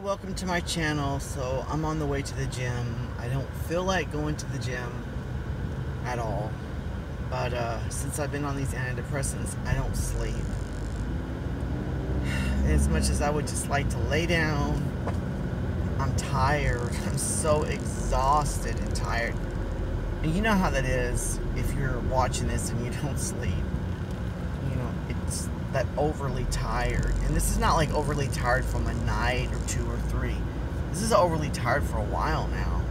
welcome to my channel. So I'm on the way to the gym. I don't feel like going to the gym at all, but since I've been on these antidepressants, I don't sleep. As much as I would just like to lay down, I'm tired. I'm so exhausted and tired. And you know how that is if you're watching this and you don't sleep. You know, it's that overly tired. And this is not like overly tired from a night or two or three. This is overly tired for a while now.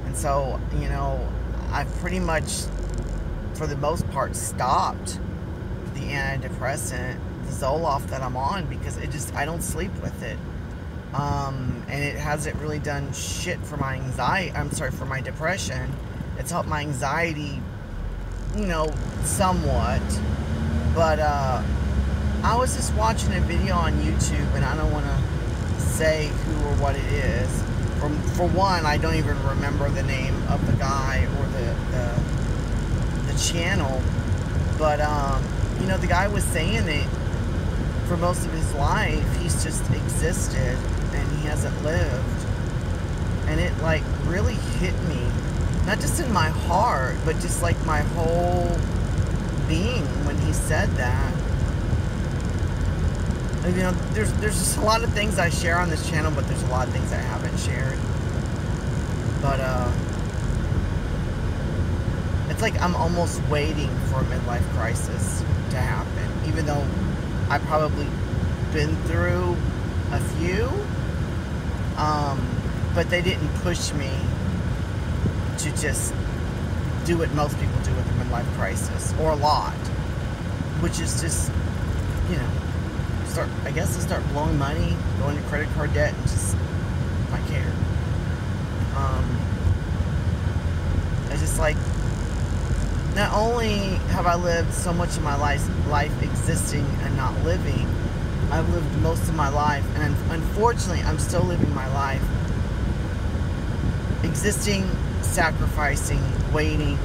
And so, you know, I've pretty much, for the most part, stopped the antidepressant, the Zoloft that I'm on, because I don't sleep with it. And it hasn't really done shit for my anxiety. For my depression. It's helped my anxiety, you know, somewhat. But I was just watching a video on YouTube, and I don't want to say who or what it is. For one, I don't even remember the name of the guy or the channel. But you know, the guy was saying that for most of his life, he's just existed and he hasn't lived. And it like really hit me, not just in my heart, but just like my whole being when he said that. You know, there's just a lot of things I share on this channel, but there's a lot of things I haven't shared. But it's like I'm almost waiting for a midlife crisis to happen, even though I've probably been through a few, but they didn't push me to just do what most people do with a midlife crisis, or a lot, which is just, you know, start blowing money, going to credit card debt, and just not care. I just like, not only have I lived so much of my life existing and not living, I've lived most of my life, and unfortunately I'm still living my life existing, sacrificing, waiting,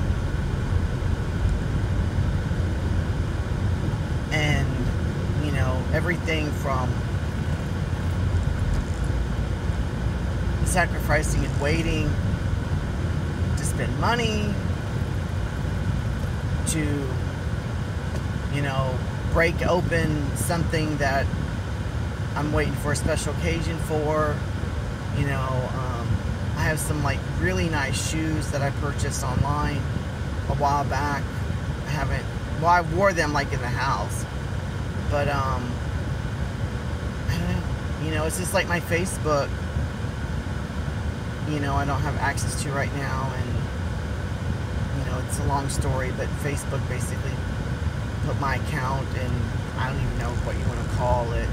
and you know, everything from sacrificing and waiting to spend money, to, you know, break open something that I'm waiting for a special occasion for. You know, I have some like really nice shoes that I purchased online a while back. I wore them like in the house, but I don't know, you know, it's just like my Facebook, you know, I don't have access to right now, and you know, it's a long story, but Facebook basically put my account in, I don't even know what you want to call it.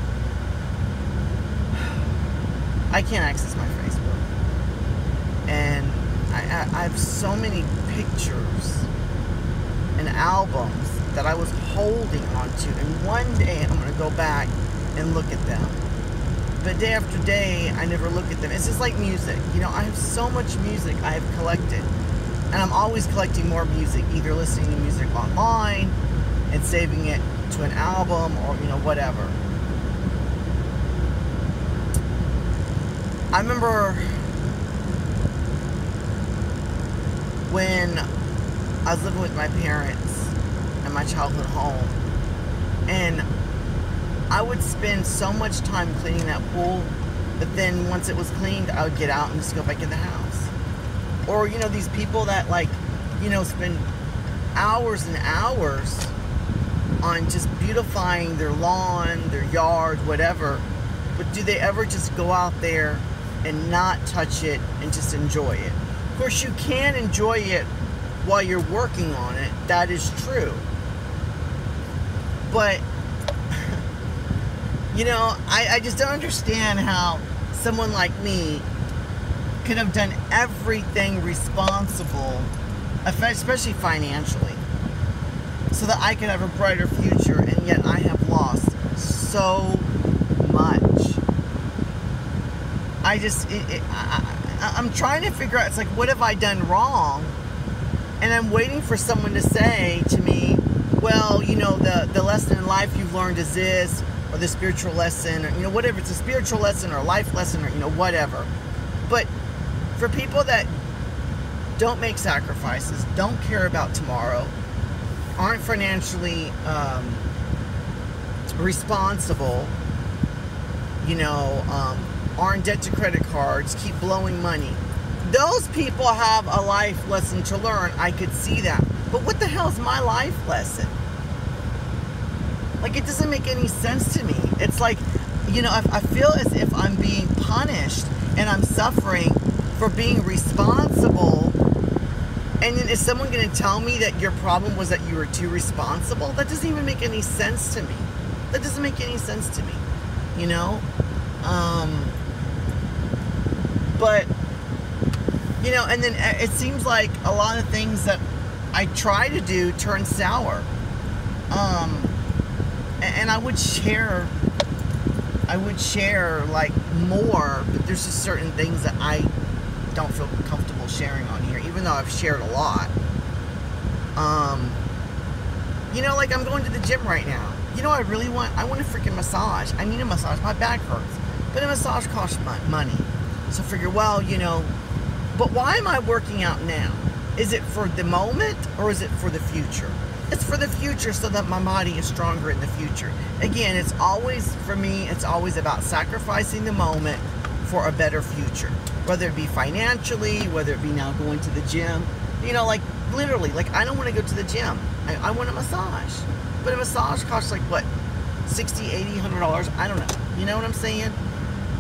I can't access my Facebook. And I have so many pictures and albums that I was holding onto, and one day I'm going to go back and look at them. But day after day, I never look at them. It's just like music. You know, I have so much music I have collected. And I'm always collecting more music, either listening to music online and saving it to an album, or, you know, whatever. I remember when I was living with my parents in my childhood home, and I would spend so much time cleaning that pool, but then once it was cleaned, I would get out and just go back in the house. Or, you know, these people that, like, you know, spend hours and hours on just beautifying their lawn, their yard, whatever, but do they ever just go out there and not touch it and just enjoy it? Of course, you can enjoy it while you're working on it. That is true. But, you know, I just don't understand how someone like me could have done everything responsible, especially financially, so that I could have a brighter future, and yet I have lost so much. I'm trying to figure out, it's like, what have I done wrong? And I'm waiting for someone to say to me, well, you know, the lesson in life you've learned is this, or the spiritual lesson, or, you know, whatever. It's a spiritual lesson or a life lesson, or, you know, whatever. But for people that don't make sacrifices, don't care about tomorrow, aren't financially responsible, you know, are in debt to credit cards, keep blowing money, those people have a life lesson to learn. I could see that. But what the hell is my life lesson? Like, it doesn't make any sense to me. It's like, you know, I feel as if I'm being punished and I'm suffering for being responsible. And then is someone going to tell me that your problem was that you were too responsible? That doesn't even make any sense to me. That doesn't make any sense to me, you know? But, you know, and then it seems like a lot of things that I try to do turn sour. And I would share like more, but there's just certain things that I don't feel comfortable sharing on here, even though I've shared a lot. You know, like I'm going to the gym right now. You know, I want a freaking massage. I need a massage. My back hurts. But a massage costs money. So I figure, well, you know, but why am I working out now? Is it for the moment or is it for the future? It's for the future so that my body is stronger in the future. Again, it's always, for me, it's always about sacrificing the moment for a better future. Whether it be financially, whether it be now going to the gym. You know, like, literally, like, I don't want to go to the gym. I want a massage. But a massage costs, like, what, $60, $80, $100? I don't know. You know what I'm saying?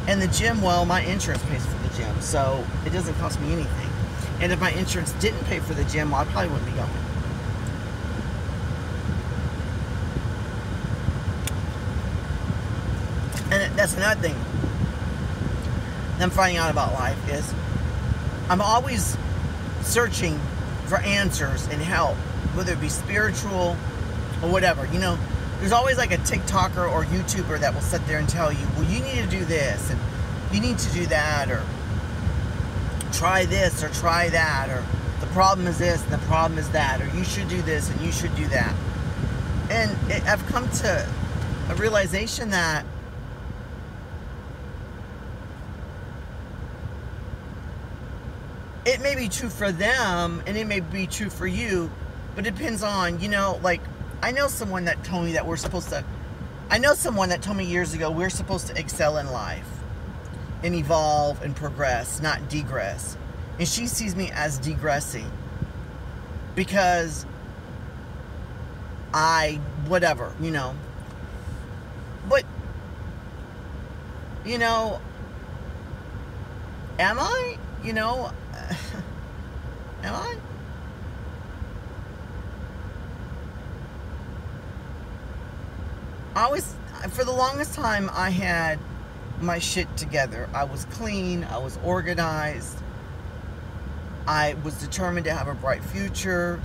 And the gym, well, my insurance pays for the gym, so it doesn't cost me anything. And if my insurance didn't pay for the gym, well, I probably wouldn't be going. And that's another thing that I'm finding out about life is I'm always searching for answers and help, whether it be spiritual or whatever. You know, there's always like a TikToker or YouTuber that will sit there and tell you, well, you need to do this and you need to do that, or try this or try that, or the problem is this and the problem is that, or you should do this and you should do that. And I've come to a realization that it may be true for them and it may be true for you, but it depends on, you know, like, I know someone that told me that I know someone that told me years ago we're supposed to excel in life and evolve and progress, not degress. And she sees me as degressing because whatever, you know. But, you know, am I? You know, am I? For the longest time, I had my shit together. I was clean. I was organized. I was determined to have a bright future.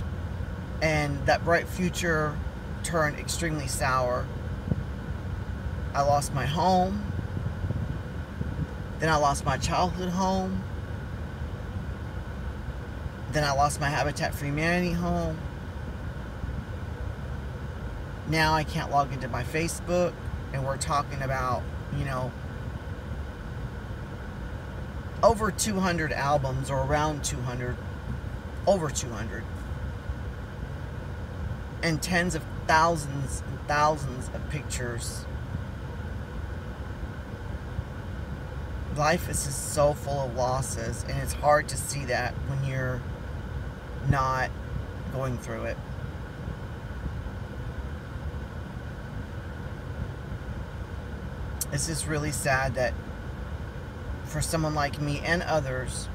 And that bright future turned extremely sour. I lost my home. Then I lost my childhood home. Then I lost my Habitat for Humanity home. Now I can't log into my Facebook, and we're talking about, you know, over 200 albums, or around 200, over 200, and tens of thousands and thousands of pictures. Life is just so full of losses, and it's hard to see that when you're not going through it. It's just really sad that for someone like me and others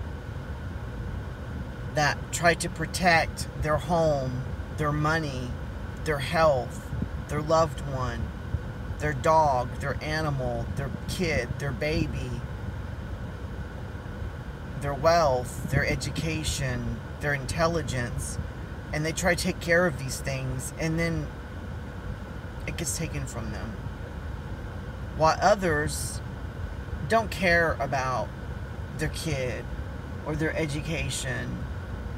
that try to protect their home, their money, their health, their loved one, their dog, their animal, their kid, their baby, their wealth, their education, their intelligence, and they try to take care of these things, and then it gets taken from them. While others don't care about their kid, or their education,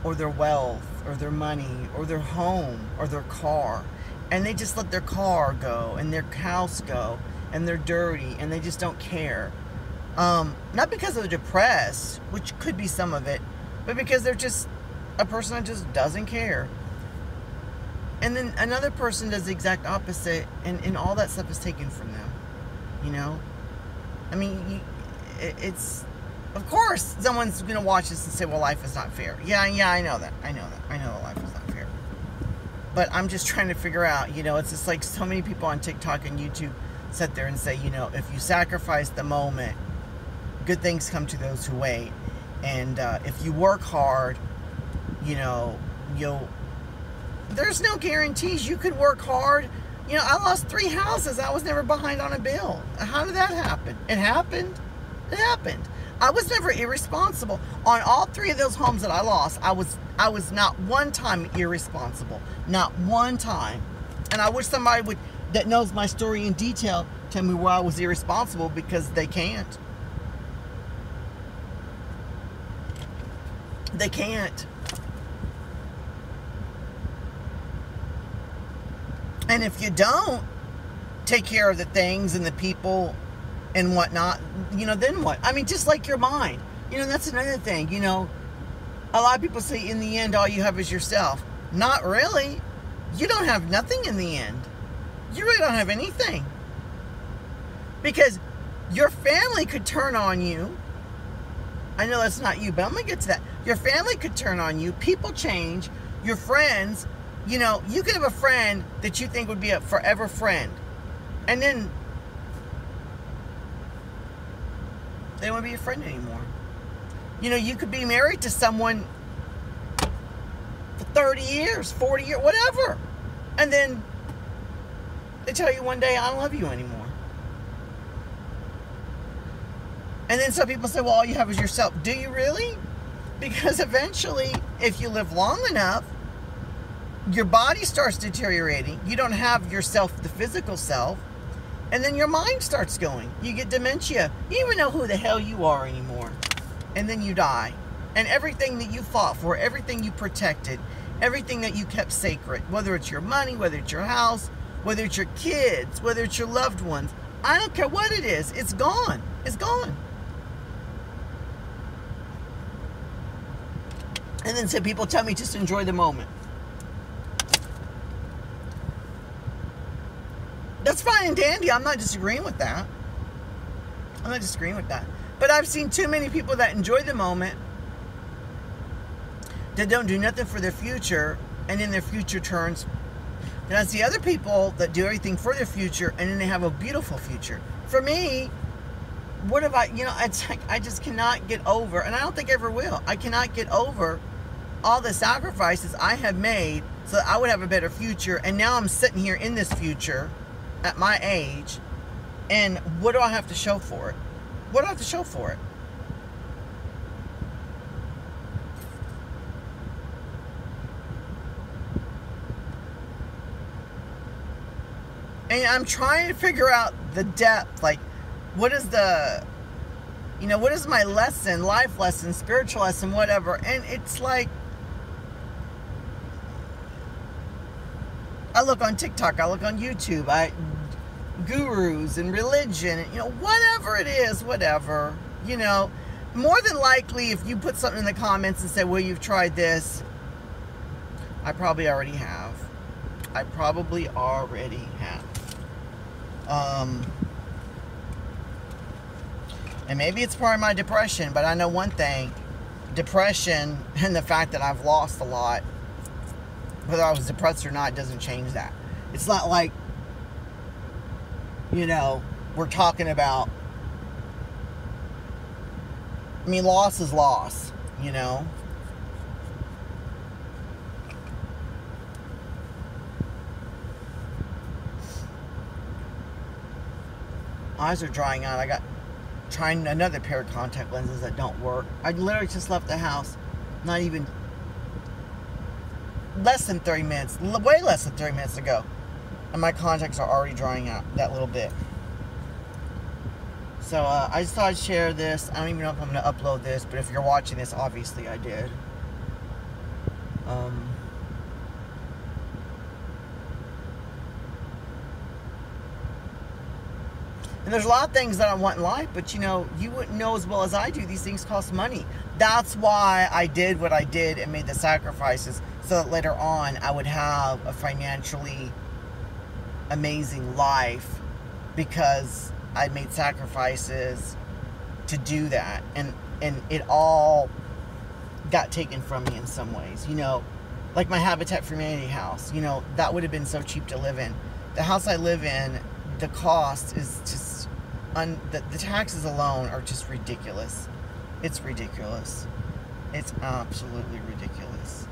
or their wealth, or their money, or their home, or their car, and they just let their car go, and their house go, and they're dirty and they just don't care. Not because they're depressed, which could be some of it, but because they're just a person that just doesn't care. And then another person does the exact opposite, and all that stuff is taken from them. You know? I mean, it's... Of course, someone's going to watch this and say, well, life is not fair. Yeah, I know that. I know that life is not fair. But I'm just trying to figure out, you know, it's just like so many people on TikTok and YouTube sit there and say, you know, if you sacrifice the moment, good things come to those who wait. And if you work hard, you know, there's no guarantees. You could work hard. You know, I lost 3 houses. I was never behind on a bill. How did that happen? It happened. It happened. I was never irresponsible. On all 3 of those homes that I lost, I was not one time irresponsible. Not one time. And I wish somebody that knows my story in detail tell me why I was irresponsible, because they can't. They can't. And if you don't take care of the things and the people and whatnot, you know, then what? I mean, just like your mind. You know, that's another thing. You know, a lot of people say in the end, all you have is yourself. Not really. You don't have nothing in the end. You really don't have anything. Because your family could turn on you. I know that's not you, but I'm going to get to that. Your family could turn on you. People change. Your friends, you know, you could have a friend that you think would be a forever friend. And then they won't be your friend anymore. You know, you could be married to someone for 30 years, 40 years, whatever. And then they tell you one day, I don't love you anymore. And then some people say, well, all you have is yourself. Do you really? Because eventually, if you live long enough, your body starts deteriorating. You don't have yourself, the physical self. And then your mind starts going. You get dementia. You don't even know who the hell you are anymore. And then you die. And everything that you fought for, everything you protected, everything that you kept sacred, whether it's your money, whether it's your house, whether it's your kids, whether it's your loved ones, I don't care what it is, it's gone. It's gone. And then some people tell me just enjoy the moment. That's fine and dandy. I'm not disagreeing with that. I'm not disagreeing with that. But I've seen too many people that enjoy the moment, that don't do nothing for their future, and then their future turns. And I see other people that do everything for their future, and then they have a beautiful future. For me, what have I, you know, it's like I just cannot get over, and I don't think I ever will. I cannot get over all the sacrifices I have made so that I would have a better future. And now I'm sitting here in this future at my age, and what do I have to show for it? What do I have to show for it? And I'm trying to figure out the depth, like, what is the, you know, what is my lesson, life lesson, spiritual lesson, whatever. And it's like, I look on TikTok, I look on YouTube, gurus and religion, you know, whatever it is, whatever, you know, more than likely, if you put something in the comments and say, well, you've tried this, I probably already have. I probably already have. And maybe it's part of my depression, but I know one thing, depression and the fact that I've lost a lot, whether I was depressed or not, doesn't change that. It's not like, you know, we're talking about, I mean, loss is loss, you know. Eyes are drying out. I got trying another pair of contact lenses that don't work. I literally just left the house, not even less than 30 minutes, way less than 30 minutes ago, and my contacts are already drying out that little bit. So I just thought I'd share this. I don't even know if I'm going to upload this, but if you're watching this, obviously I did. And there's a lot of things that I want in life, but you know, you wouldn't know as well as I do. These things cost money. That's why I did what I did and made the sacrifices, so that later on I would have a financially amazing life, because I made sacrifices to do that. And it all got taken from me in some ways. You know, like my Habitat for Humanity house, you know, that would have been so cheap to live in. The house I live in, the cost is just, the taxes alone are just ridiculous. It's ridiculous. It's absolutely ridiculous.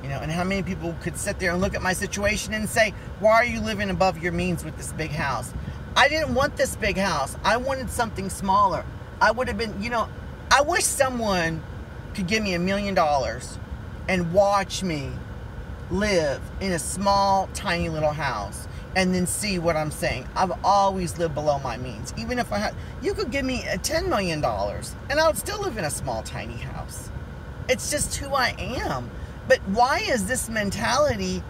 You know, and how many people could sit there and look at my situation and say, why are you living above your means with this big house? I didn't want this big house. I wanted something smaller. I would have been, you know, I wish someone could give me $1 million and watch me live in a small, tiny little house and then see what I'm saying. I've always lived below my means. Even if I had, you could give me $10 million and I would still live in a small, tiny house. It's just who I am. But why is this mentality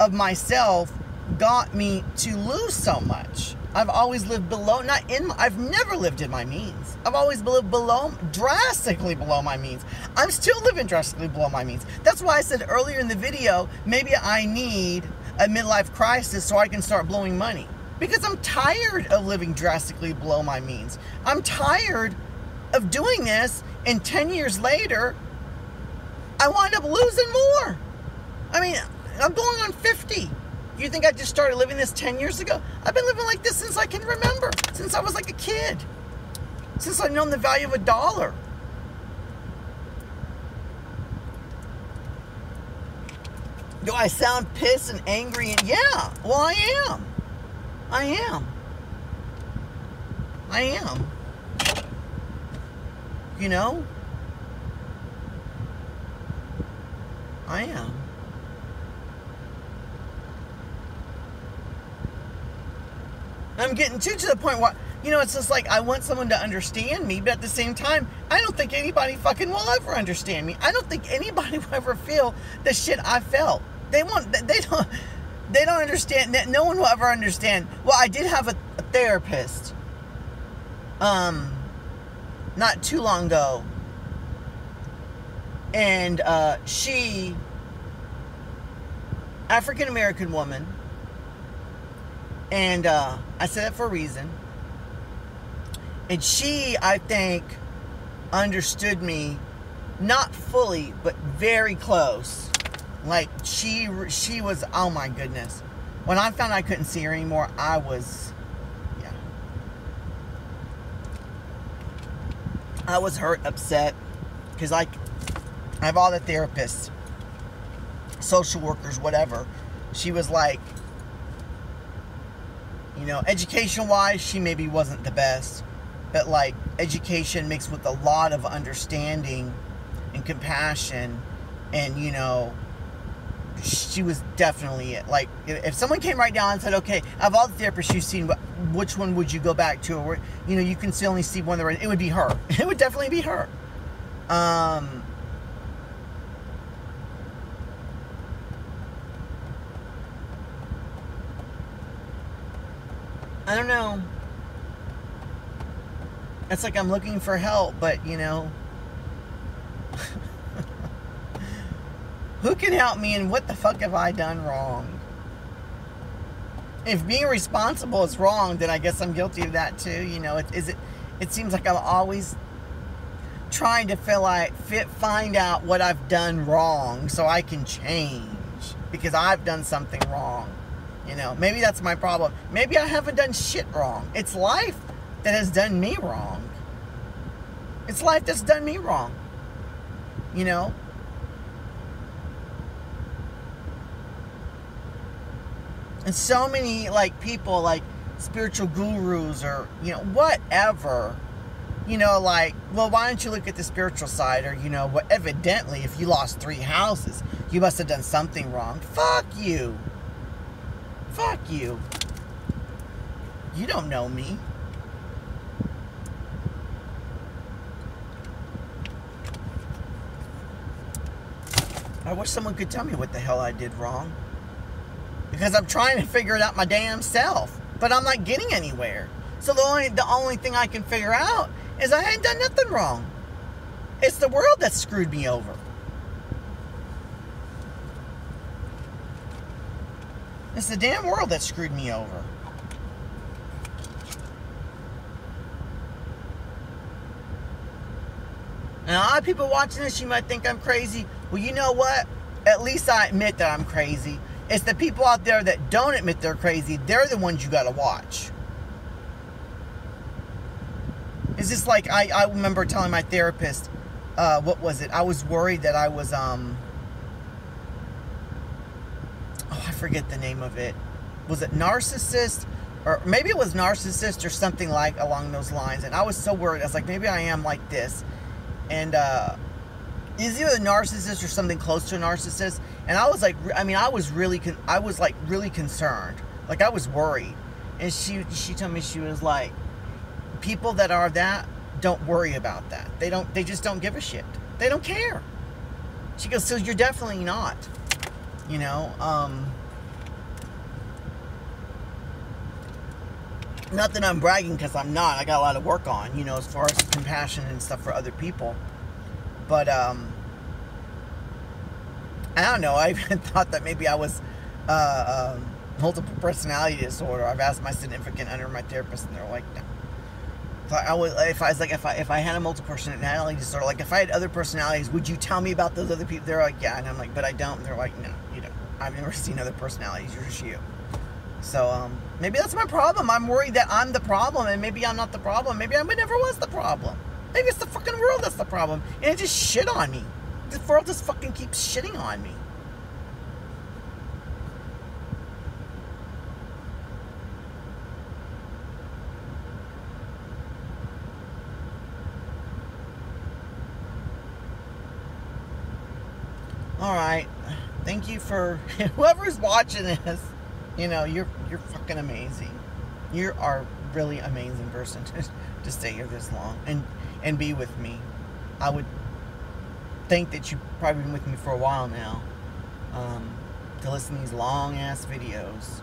of myself got me to lose so much? I've always lived below, I've never lived in my means. I've always lived below, drastically below my means. I'm still living drastically below my means. That's why I said earlier in the video, maybe I need a midlife crisis so I can start blowing money. Because I'm tired of living drastically below my means. I'm tired of doing this, and 10 years later, I wind up losing more. I mean, I'm going on 50. You think I just started living this 10 years ago? I've been living like this since I can remember. Since I was like a kid. Since I've known the value of $1. Do I sound pissed and angry? And yeah, well, I am. I am. I am. You know? I am. I'm getting to the point where, you know, it's just like I want someone to understand me, but at the same time, I don't think anybody fucking will ever understand me. I don't think anybody will ever feel the shit I felt. They don't understand that. No one will ever understand. Well, I did have a therapist, not too long ago, and she, African American woman. And I said that for a reason. And she, I think, understood me, not fully, but very close. Like, she was, oh my goodness. When I found I couldn't see her anymore, I was, yeah. I was hurt, upset. Because I have all the therapists, social workers, whatever. She was like, you know, education-wise, she maybe wasn't the best. But, like, education mixed with a lot of understanding and compassion. And, you know, she was definitely it. Like, if someone came right down and said, okay, of all the therapists you've seen, which one would you go back to? Or, you know, you can still only see one that it would be her. It would definitely be her. I don't know. It's like I'm looking for help, but, you know, who can help me, and what the fuck have I done wrong? If being responsible is wrong, then I guess I'm guilty of that too. You know, it seems like I'm always trying to find out what I've done wrong so I can change, because I've done something wrong. You know, maybe that's my problem. Maybe I haven't done shit wrong. It's life that has done me wrong. It's life that's done me wrong. You know? And so many, like, people, like, spiritual gurus or, you know, whatever. You know, like, well, why don't you look at the spiritual side? Or, you know, well, evidently, if you lost 3 houses, you must have done something wrong. Fuck you. Fuck you. You don't know me. I wish someone could tell me what the hell I did wrong. Because I'm trying to figure it out my damn self. But I'm not getting anywhere. So the only thing I can figure out is I ain't done nothing wrong. It's the world that screwed me over. It's the damn world that screwed me over. And a lot of people watching this, you might think I'm crazy. Well, you know what? At least I admit that I'm crazy. It's the people out there that don't admit they're crazy. They're the ones you gotta watch. It's just like, I remember telling my therapist, what was it? I was worried that I was, oh, I forget the name of it. Was it narcissist? Or maybe it was narcissist or something like along those lines. And I was so worried. I was like, maybe I am like this. And is either a narcissist or something close to a narcissist. And I was like, I mean, I was like really concerned. Like I was worried. And she told me, she was like, people that are that don't worry about that. They just don't give a shit. They don't care. She goes, so you're definitely not, you know, not that I'm bragging, because I'm not. I got a lot of work on, you know, as far as compassion and stuff for other people. But, I don't know. I even thought that maybe I was multiple personality disorder. I've asked my significant other, my therapist, and they're like, no. So if I had a multiple personality disorder, like if I had other personalities, would you tell me about those other people? They're like, yeah. And I'm like, but I don't. And they're like, no, you don't. I've never seen other personalities. You're just you. So, maybe that's my problem. I'm worried that I'm the problem, and maybe I'm not the problem. Maybe I never was the problem. Maybe it's the fucking world that's the problem, and it just shit on me. The world just fucking keeps shitting on me. Alright. Thank you for whoever's watching this. You know, you're fucking amazing. You are really amazing person to stay here this long and be with me. I would think that you've probably been with me for a while now, to listen to these long ass videos.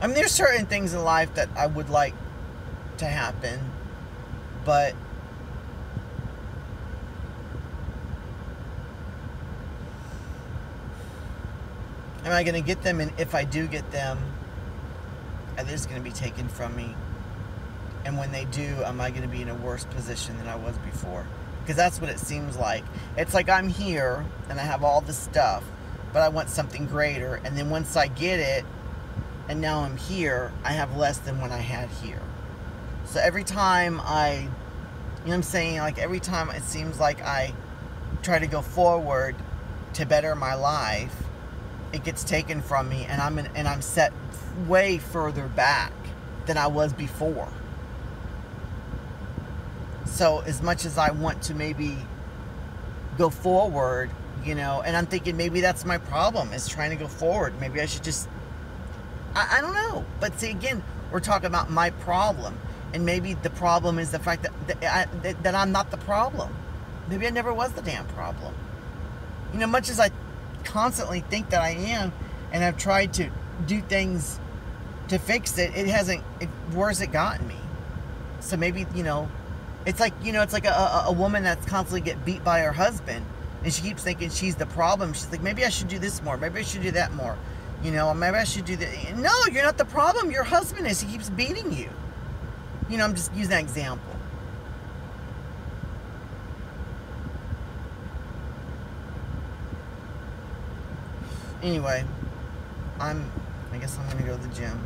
I mean, there's certain things in life that I would like to happen, but am I going to get them? And if I do get them, are they just going to be taken from me? And when they do, am I going to be in a worse position than I was before? Because that's what it seems like. It's like I'm here and I have all this stuff, but I want something greater. And then once I get it, and now I'm here, I have less than when I had here. So every time you know what I'm saying? Like every time it seems like I try to go forward to better my life, it gets taken from me, and I'm set way further back than I was before. So as much as I want to maybe go forward, you know, and I'm thinking maybe that's my problem, is trying to go forward. Maybe I should just, I don't know. But see, again, we're talking about my problem, and maybe the problem is the fact that I'm not the problem. Maybe I never was the damn problem. You know, much as I constantly think that I am, and I've tried to do things to fix it, where's it gotten me? So maybe, you know, it's like, you know, it's like a woman that's constantly get beat by her husband, and she keeps thinking she's the problem. She's like, maybe I should do this more, maybe I should do that more, you know, maybe I should do that. No, you're not the problem. Your husband is. He keeps beating you. You know, I'm just using that example. Anyway, I guess I'm gonna go to the gym.